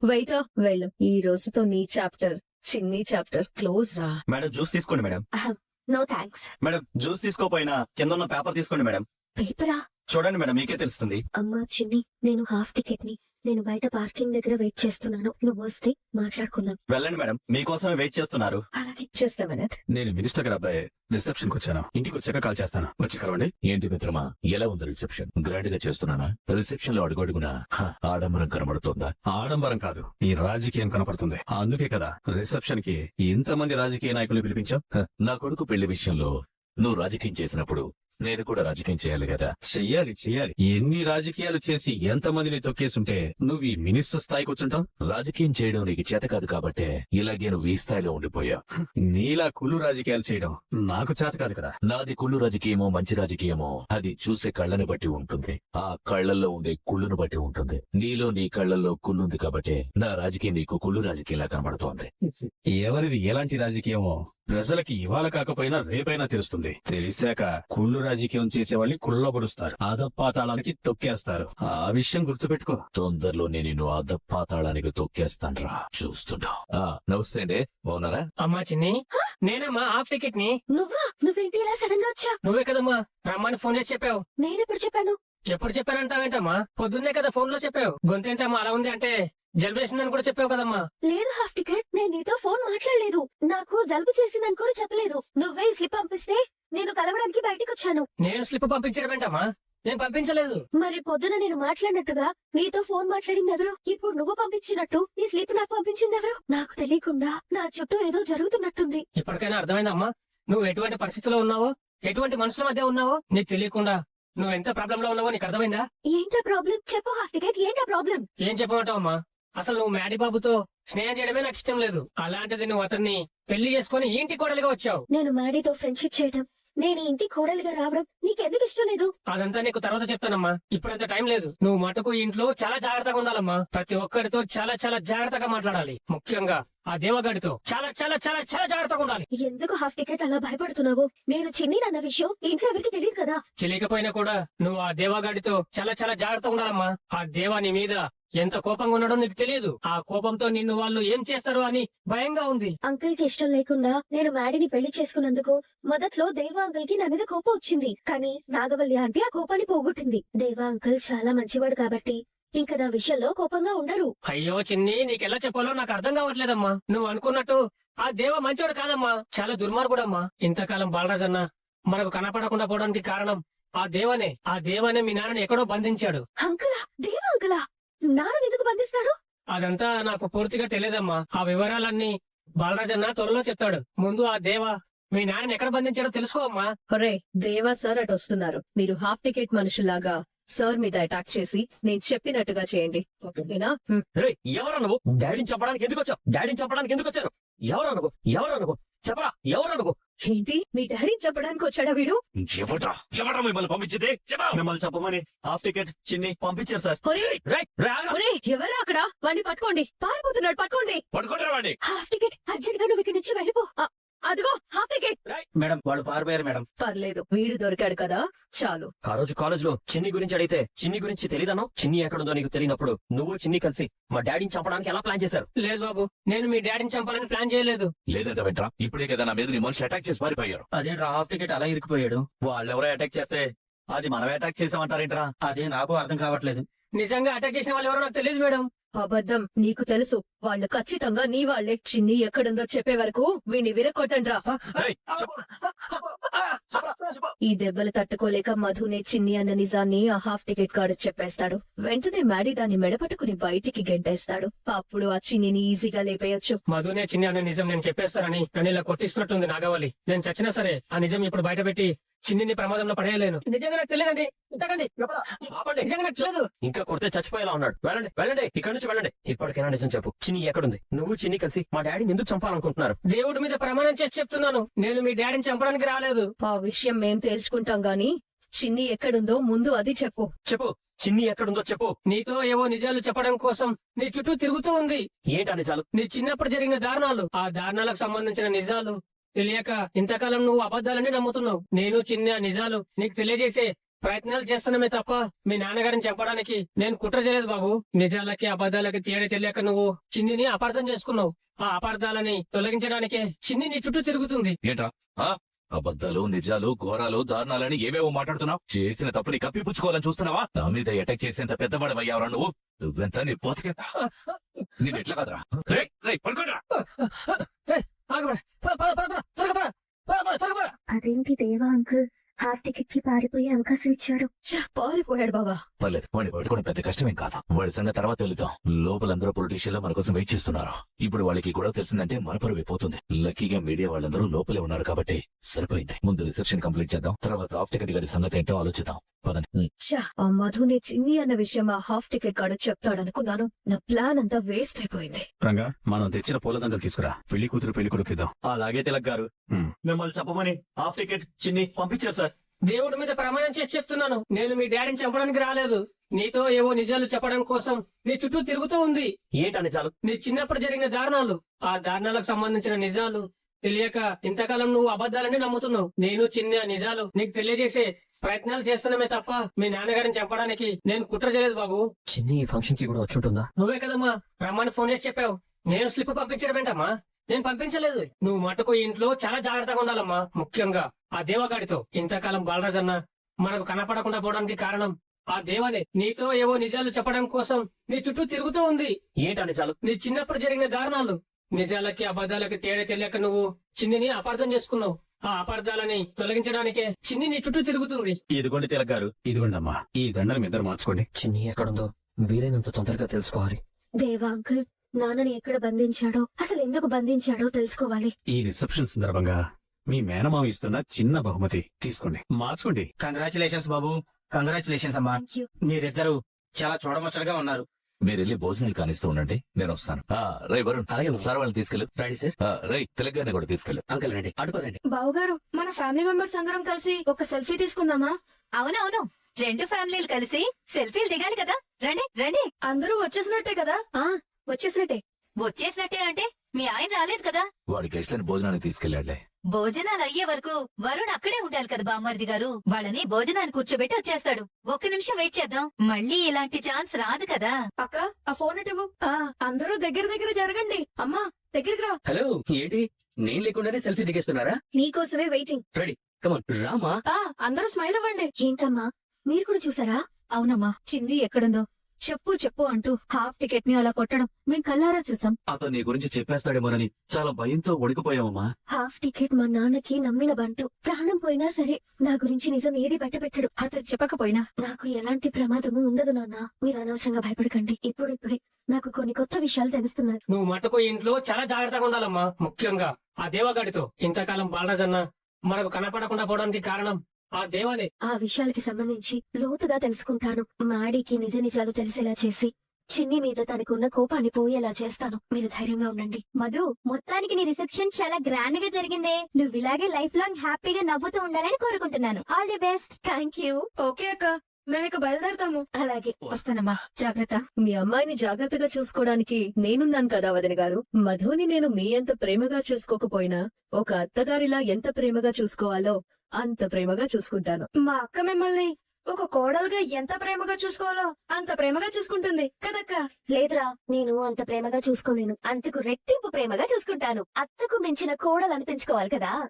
Wait వెళ్ళు. ఈ రోజుతో నీ చాప్టర్, చిన్ని చాప్టర్ క్లోజ్ రా. మేడం జ్యూస్ తీసుకోండి madam. No thanks. Madam juice తీసుకోపోయినా కింద ఉన్న పేపర్ తీసుకోండి మేడం. పేపరా? చూడండి మేడం, మీకే తెలుస్తుంది. అమ్మా చిన్ని, నేను హాఫ్ టికెట్ ని నేను బయట పార్కింగ్ దగ్గర వెయిట్ చేస్తున్నాను. నువ్వు వస్తే మాట్లాడుకుందాం. వెళ్ళండి మేడం, మీకోసమే వెయిట్ చేస్తున్నారు. అలాగే. Just minute. నేను మినిస్టర్ గారి అబ్బాయి రిసెప్షన్ కి వచ్చాను. ఇంటికి వచ్చాక కాల్ చేస్తాను. వచ్చి కలవండి. ఏంటి మిత్రమా, ఎలా ఉంది రిసెప్షన్? గ్రాండ్ గా చేస్తున్నానా? రిసెప్షన్ లో అడుగడుగునా ఆడంబరం కనబడుతోందా? ఆడంబరం కాదు, ఈ రాజకీయం కనపడుతుంది. అందుకే కదా రిసెప్షన్ కి ఇంతమంది రాజకీయ నాయకులు పిలిపించావు. నా కొడుకు పెళ్లి విషయంలో నువ్వు రాజకీయం చేసినప్పుడు నేను కూడా రాజకీయం చేయాలి కదా. చెయ్యాలి చెయ్యాలి. ఎన్ని రాజకీయాలు చేసి ఎంతమందిని తొక్కేసుంటే నువ్వు ఈ మినిస్టర్ స్థాయికి వచ్చుంటావు. రాజకీయం చేయడం నీకు చేత కాదు కాబట్టే ఇలాగే నువ్వు ఈ స్థాయిలో ఉండిపోయావు. నీలా కుళ్ళు రాజకీయాలు చేయడం నాకు చేత కాదు కదా. నాది కుళ్ళు రాజకీయమో మంచి రాజకీయమో అది చూసే కళ్ళని బట్టి ఉంటుంది. ఆ కళ్ళల్లో ఉండే కుళ్ళును బట్టి ఉంటుంది. నీలో నీ కళ్ళల్లో కుళ్ళుంది కాబట్టే నా రాజకీయం నీకు కుళ్ళు రాజకీయంలా కనబడుతోంది. ఎవరిది ఎలాంటి రాజకీయమో ప్రజలకి ఇవాళ కాకపోయినా రేపైనా తెలుస్తుంది. తెలిసాక కుళ్ళు రాజకీయం చేసేవాళ్ళని కుళ్ళబడుస్తారు, అధపాతాళానికి తొక్కేస్తారు. ఆ విషయం గుర్తుపెట్టుకో. తొందరలో నేను నిన్ను అధపాతాళానికి తొక్కేస్తాన్రా, చూస్తుంటా. నమస్తే అండి, బాగున్నారా? అమ్మా చిన్ని, నేనమ్మా హాఫ్ టికెట్ ని. నువ్వేంటి ఇలా సడన్ గా వచ్చా? నువ్వే కదమ్మా రమ్మని ఫోన్ చేసి చెప్పావు. నేనెప్పుడు చెప్పాను? ఎప్పుడు చెప్పానంటావేంటమ్మా? పొద్దున్నే కదా ఫోన్ లో చెప్పావు. గొంతేంటమ్మా అలా ఉంది అంటే జలుబేసిందని కూడా చెప్పావు కదమ్మా. లేదు హాఫ్ టికెట్, నేను నీతో ఫోన్ మాట్లాడలేదు. నాకు జలుబు చేసిందని కూడా చెప్పలేదు. నువ్వే స్లిప్ పంపిస్తే నేను కలవడానికి బయటకు వచ్చాను. నేను స్లిప్ పంపించడం ఏంటమ్మా? నేను పంపించలేదు. మరి పొద్దున నేను మాట్లాడినట్టుగా నీతో ఫోన్ మాట్లాడింది ఎవరు? ఇప్పుడు నువ్వు పంపించినట్టు ఈ స్లిప్ నాకు పంపించింది ఎవరు? నాకు తెలియకుండా నా చుట్టూ ఏదో జరుగుతున్నట్టుంది. ఇప్పటికైనా అర్థమైందమ్మా నువ్వు ఎటువంటి పరిస్థితిలో ఉన్నావో, ఎటువంటి మనుషుల మధ్య ఉన్నావో నీకు తెలియకుండా నువ్వు ఎంత ప్రాబ్లం లో ఉన్నావో నీకు అర్థమైందా? ఏంటా ప్రాబ్లం? చెప్పు హాఫ్ టికెట్, ఏంటా ప్రాబ్లం? ఏం చెప్పమంటావమ్మా? అసలు నువ్వు మ్యాడీ బాబుతో స్నేహం చేయడమే నాకు ఇష్టం లేదు. అలాంటిది నువ్వు అతన్ని పెళ్లి చేసుకుని ఈ ఇంటి కోడలిగా వచ్చావు. నేను మాడీతో ఫ్రెండ్షిప్ చేయడం, నేను ఇంటి కోడలిగా రావడం నీకెందుకు ఇష్టం లేదు? అదంతా నీకు తర్వాత చెప్తానమ్మా, ఇప్పుడంత టైం లేదు. నువ్వు మటుకు ఈ ఇంట్లో చాలా జాగ్రత్తగా ఉండాలమ్మా. ప్రతి ఒక్కరితో చాలా చాలా జాగ్రత్తగా మాట్లాడాలి. ముఖ్యంగా ఆ దేవగాడితో చాలా చాలా చాలా చాలా జాగ్రత్తగా ఉండాలి. ఎందుకు హాఫ్ టికెట్ అలా భయపడుతున్నావు? నేను చిన్ని అన్న విషయం ఇంట్లో ఎవరికి తెలియదు కదా. తెలియకపోయినా కూడా నువ్వు ఆ దేవగాడితో చాలా చాలా జాగ్రత్తగా ఉండాలమ్మా. ఆ దేవా నీ మీద ఎంత కోపంగా ఉన్నాడో నీకు తెలియదు. ఆ కోపంతో నిన్ను వాళ్ళు ఏం చేస్తారు అని భయంగా ఉంది. అంకుల్ కి ఇష్టం లేకుండా నేను మ్యాడీని పెళ్లి చేసుకున్నందుకు మొదట్లో దేవా అంకుల్ కి నా మీద కోపం వచ్చింది. కానీ నాగవల్లి ఆంటీ ఆ కోపాన్ని పోగొట్టింది. దేవా అంకుల్ చాలా మంచివాడు కాబట్టి ఇంకా నా విషయంలో కోపంగా ఉండరు. అయ్యో చిన్ని, నీకెలా చెప్పాలో నాకు అర్థం కావట్లేదమ్మా. నువ్వు అనుకున్నట్టు ఆ దేవ మంచోడు కాదమ్మా, చాలా దుర్మార్గుడమ్మా. ఇంతకాలం బాలరాజన్న మనకు కనపడకుండా పోవడానికి కారణం ఆ దేవనే. ఆ దేవనే మీ నాన్నని ఎక్కడో బంధించాడు. అంకులా? దేవా అంకులా? నాన్న ఎందుకు బంధిస్తాడు? అదంతా నాకు పూర్తిగా తెలియదమ్మా. ఆ వివరాలన్నీ బాలరాజన్న త్వరలో చెప్తాడు. ముందు ఆ దేవ మీ నాన్నని ఎక్కడ బంధించాడో తెలుసుకో అమ్మా. ఒరే దేవా సార్ అటు వస్తున్నారు. మీరు హాఫ్ టికెట్ మనుషుల్లాగా సార్ మీద అటాక్ చేసి నేను చెప్పినట్టుగా చేయండి, ఓకేనా? ఎవరు నువ్వు? డాడీని చంపడానికి ఎందుకు వచ్చావు? డాడీని చంపడానికి ఎందుకు వచ్చారు? ఎవరు నువ్వు? ఎవరు నువ్వు? చెప్పరా, ఎవరు నువ్వు? ఏంటి మీ డాడీని చెప్పడానికి వచ్చాడా వీడు? ఎవరా మిమ్మల్ని పంపించింది? మిమ్మల్ని చెప్పమని హాఫ్ టికెట్ చిన్ని పంపించారు సార్. ఒరే ఎవరా అక్కడ? వాడిని పట్టుకోండి, పారిపోతున్నాడు, పట్టుకోండి. పట్టుకుంటారా వాడిని? హాఫ్ టికెట్ అర్జెంట్ గా నువ్వు ఇక్కడి నుంచి వెళ్ళిపో. అదిగో హాఫ్ టికెట్. మేడం వాళ్ళు పారిపోయారు మేడం. పర్లేదు, వీడు దొరికాడు కదా చాలు. ఆ రోజు కాలేజ్ లో చిన్ని గురించి అడిగితే చిన్ని గురించి తెలియదనో, చిన్ని ఎక్కడుందో నీకు తెలియనప్పుడు నువ్వు చిన్ని కలిసి మా డాడీని చంపడానికి ఎలా ప్లాన్ చేశారు? లేదు బాబు, నేను మీ డాడీని చంపాలని ప్లాన్ చేయలేదు. లేదంట వెంట్రా, ఇప్పుడే కదా నా మీద నీ మనుషులు అటాక్ చేసి పారిపోయారు. అదే హాఫ్ టికెట్ అలా ఇరికిపోయాడు. వాళ్ళెవరో అటాక్ చేస్తే అది మనమే అటాక్ చేసామంటారేంట్రా? అదే నాకు అర్థం కావట్లేదు. నిజంగా అటాక్ చేసిన వాళ్ళు ఎవరో నాకు తెలియదు మేడం. అబద్ధం, నీకు తెలుసు. వాళ్ళు ఖచ్చితంగా నీ వాళ్లే. చిన్ని ఎక్కడుందో చెప్పే వరకు వీణ్ణి విరగొట్టండ్రా. ఈ దెబ్బలు తట్టుకోలేక మధునే చిన్ని అన్న నిజాన్ని ఆ హాఫ్ టికెట్ గాడు చెప్పేస్తాడు. వెంటనే మ్యాడీ దాన్ని మెడపట్టుకుని బయటికి గెంటేస్తాడు. అప్పుడు ఆ చిన్నిని ఈజీగా లేపేయొచ్చు. మధునే చిన్ని అనే నిజం నేను చెప్పేస్తానని నన్ను ఇలా కొట్టిస్తున్నట్టుంది నాగవల్లి. నేను చచ్చినా సరే ఆ నిజం ఇప్పుడు బయట పెట్టి చిన్నిని ప్రమాదంలో పడేయలేను. నిజంగా నాకు తెలియదండి. నిజంగా నాకు తెలియదు. ఇంకా కొడితే చచ్చిపోయేలా ఉన్నాడు. వెళ్ళండి వెళ్ళండి, ఇక్కడ నుంచి వెళ్ళండి. ఇప్పటికైనా నిజం చెప్పు, చిన్ని ఎక్కడుంది? నువ్వు చిన్ని కలిసి మా డాడీని ఎందుకు చంపాలనుకుంటున్నారు? దేవుడి మీద ప్రమాణం చేసి చెప్తున్నాను, నేను మీ డాడీని చంపడానికి రాలేదు. ఆ విషయం మేం తేల్చుకుంటాం గాని చిన్ని ఎక్కడుందో ముందు అది చెప్పు. చెప్పు, చిన్ని ఎక్కడుందో చెప్పు. నీతో ఏవో నిజాలు చెప్పడం కోసం నీ చుట్టూ తిరుగుతూ ఉంది. ఏంటా నిజాలు? నీ చిన్నప్పుడు జరిగిన దారుణాలు, ఆ దారుణాలకు సంబంధించిన నిజాలు తెలియక ఇంతకాలం నువ్వు అబద్ధాలని నమ్ముతున్నావు. నేను చిన్న నిజాలు నీకు తెలియజేసే ప్రయత్నాలు చేస్తున్నామే తప్ప మీ నాన్నగారిని చంపడానికి నేను కుట్ర చేయలేదు బాబు. నిజాలకి అబద్ధాలకి తేడా తెలియక నువ్వు చిన్నిని అపార్థం చేసుకున్నావు. ఆ అపార్థాలని తొలగించడానికే చిన్ని నీ చుట్టూ తిరుగుతుంది. ఏంట్రా ఆ? అబద్ధాలు నిజాలు ఘోరాలు దారుణాలని ఏవేవో మాట్లాడుతున్నావు. చేసిన తప్పుని కప్పిపుచ్చుకోవాలని చూస్తున్నావా? నా మీద అటాక్ చేసేంత పెద్దవాడవయ్యావరా నువ్వు? నువ్వెంత నీ పోతకే నేను ఎట్లా కదరా? పడుకోరా. ఆగబడ. పద, పద, పద, పద, త్వరగా పద. పద, పద, త్వరగా పద. అదేంటి దేవా అంకుల్ హాఫ్ టికెట్ కి పారిపోయే అవకాశం ఇచ్చాడు. పారిపోయాడు బావా. పర్లేదు, వాడిని పట్టుకోవడం పెద్ద కష్టమేం కాదు. వాడి సంగతి తర్వాత వెళ్తాం. లోపలందరూ పొలిటీషియన్లు మన కోసం వెయిట్ చేస్తున్నారు. ఇప్పుడు వాళ్ళకి కూడా తెలిసిందంటే మన పరువు అయిపోతుంది. లక్కీగా మీడియా వాళ్ళందరూ లోపలే ఉన్నారు కాబట్టి సరిపోయింది. ముందు రిసెప్షన్ కంప్లీట్ చేద్దాం, తర్వాత హాఫ్ టికెట్ గడి సంగతి ఏంటో ఆలోచిద్దాం. పదండి. ఆ మధుని చిన్ని అన్న విషయం ఆ హాఫ్ టికెట్ కాడు చెప్తాడనుకున్నాను. నా ప్లాన్ అంతా వేస్ట్ అయిపోయింది. రంగా, మనం తెచ్చిన పూలదండలు తీసుకురా. పెళ్లి కూతురు పెళ్లి కొడుకు ఇద్దాం. అలాగే తిలక్ గారు. హ్మ్. మిమ్మల్ని చెప్పమని హాఫ్ టికెట్ చిన్ని పంపించారు సార్. దేవుడి మీద ప్రమాణం చేసి చెప్తున్నాను, నేను మీ డాడీని చంపడానికి రాలేదు. నీతో ఏవో నిజాలు చెప్పడం కోసం నీ చుట్టూ తిరుగుతూ ఉంది. ఏంటని చాలు. నీ చిన్నప్పుడు జరిగిన దారుణాలు, ఆ దారుణాలకు సంబంధించిన నిజాలు తెలియక ఇంతకాలం నువ్వు అబద్ధాలని నమ్ముతున్నావు. నేను చిన్న నిజాలు నీకు తెలియజేసే ప్రయత్నాలు చేస్తున్నామే తప్ప మీ నాన్నగారిని చంపడానికి నేను కుట్ర చేయలేదు బాబు. చిన్ని ఫంక్షన్ కి కూడా వచ్చుంటుందా? నువ్వే కదమ్మా రమ్మని ఫోన్ చేసి చెప్పావు. నేను స్లిప్ పంపించడం ఏంటమ్మా? నేను పంపించలేదు. నువ్వు మటుకు ఇంట్లో చాలా జాగ్రత్తగా ఉండాలమ్మా. ముఖ్యంగా ఆ దేవగాడితో. ఇంతకాలం బాలరాజ్ అన్న మనకు కనపడకుండా పోవడానికి కారణం ఆ దేవనే. నీతో ఏవో నిజాలు చెప్పడం కోసం నీ చుట్టూ తిరుగుతూ ఉంది. ఏంటని చాలు. నీ చిన్నప్పుడు జరిగిన దారుణాలు, నిజాలకి అబద్ధాలకి తేడా తెలియక నువ్వు చిన్నిని అపార్థం చేసుకున్నావు. ఆ అపార్థాలని తొలగించడానికే చిన్ని నీ చుట్టూ తిరుగుతుంది. ఇదిగోండి తిలక్ గారు. ఇదిగోండమ్మా, ఈ దండలు మీ ఇద్దరు మార్చుకోండి. చిన్ని ఎక్కడుందో వీలైనంత తొందరగా తెలుసుకోవాలి. దేవా అంకుల్ నాన్నని ఎక్కడ బంధించాడో, అసలు ఎందుకు బంధించాడో తెలుసుకోవాలి. ఈ రిసెప్షన్ సందర్భంగా మీ మేనమామ ఇస్తున్న చిన్న బహుమతి తీసుకోండి, మార్చుకోండి. కంగ్రాచులేషన్స్ బాబు, కంగ్రాచులేషన్స్ అమ్మా. Thank you. మీరిద్దరు చాలా చూడముచ్చటగా ఉన్నారు. మీరు వెళ్ళి భోజనాలు కానిస్తూ ఉండండి, నేను వస్తాను. రై వరుణ్, అలాగే. సార్ వాళ్ళని తీసుకెళ్ళు. Ready sir. రై తిలక్ గారిని కూడా తీసుకెళ్ళు. అంకుల్ రండి, అటుపదండి. బావగారు మన ఫ్యామిలీ మెంబర్స్ అందరం కలిసి ఒక సెల్ఫీ తీసుకుందామా? అవునవును, 2 ఫ్యామిలీలు కలిసి సెల్ఫీలు దిగాలి కదా. రండి రండి. అందరూ వచ్చేసినట్టే కదా? వచ్చేసినట్టే. వచ్చేసినట్టే అంటే మీ ఆయన రాలేదు కదా. వాడి గెస్ట్లని భోజనానికి తీసుకెళ్ళాడులే. భోజనాలు అయ్యే వరకు వరుణ్ అక్కడే ఉండాలి కదా బామ్మర్ది గారు. వాళ్ళని భోజనాన్ని కూర్చోబెట్టి వచ్చేస్తాడు. 1 నిమిషం వెయిట్ చేద్దాం, మళ్ళీ ఇలాంటి ఛాన్స్ రాదు కదా. అక్క ఆ ఫోన్ ఇటు ఇవ్వు. అందరూ దగ్గర జరగండి. అమ్మా దగ్గరికి రా. హలో, ఏంటి నేను లేకుండానే సెల్ఫీ దిగేస్తున్నారా? నీకోసమే వెయిటింగ్. కమాన్ రామా. అందరూ స్మైల్ అవ్వండి. ఏంటమ్మా మీరు కూడా చూసారా? అవునమ్మా, చిన్ని ఎక్కడుందో చెప్పు చెప్పు అంటూ హాఫ్ టికెట్ ని అలా కొట్టడం మేం కళ్ళారా చూసాం. అతను నీ గురించి చెప్పేస్తాడేమోనని చాలా భయంతో వణికిపోయావమ్మా. హాఫ్ టికెట్ మా నాన్నకి నమ్మిన బంటు. ప్రాణం పోయినా సరే నా గురించి నిజం ఏది బయటపెట్టడు. అతను చెప్పకపోయినా నాకు ఎలాంటి ప్రమాదము ఉండదు నాన్న. మీరు అనవసరంగా భయపడకండి. ఇప్పుడిప్పుడే నాకు కొన్ని కొత్త విషయాలు తెలుస్తున్నాయి. నువ్వు మటుకు ఇంట్లో చాలా జాగ్రత్తగా ఉండాలమ్మా. ముఖ్యంగా ఆ దేవగాడితో. ఇంతకాలం బాలరాజ్ అన్న మనకు కనపడకుండా పోవడానికి కారణం ఆ దేవనే. ఆ విషయాలకి సంబంధించి లోతుగా తెలుసుకుంటాను. మాడీకి నిజ నిజాలు తెలిసేలా చేసి చిన్ని మీద తనకున్న కోపాన్ని పోయేలా చేస్తాను. మీరు ధైర్యంగా ఉండండి. మధు, మొత్తానికి నీ రిసెప్షన్ చాలా గ్రాండ్ గా జరిగిందే. నువ్వు ఇలాగే లైఫ్ లాంగ్ హ్యాపీగా నవ్వుతూ ఉండాలని కోరుకుంటున్నాను. All the best. Thank you. Okay అక్క, మేము ఇక బయలుదేరుతాము. అలాగే. వస్తానమ్మా, జాగ్రత్త. మీ అమ్మాయిని జాగ్రత్తగా చూసుకోవడానికి నేనున్నాను కదా వదిన గారు. మధుని నేను మీ అంత ప్రేమగా చూసుకోకపోయినా ఒక అత్తగారిలా ఎంత ప్రేమగా చూసుకోవాలో అంత ప్రేమగా చూసుకుంటాను. మా అక్క మిమ్మల్ని ఒక కోడలుగా ఎంత ప్రేమగా చూసుకోవాలో అంత ప్రేమగా చూసుకుంటుంది కదక్క? లేదురా, నేను అంత ప్రేమగా చూసుకోలేను. అంతకు రెట్టింపు ప్రేమగా చూసుకుంటాను. అత్తకు మించిన కోడలు అనిపించుకోవాలి కదా.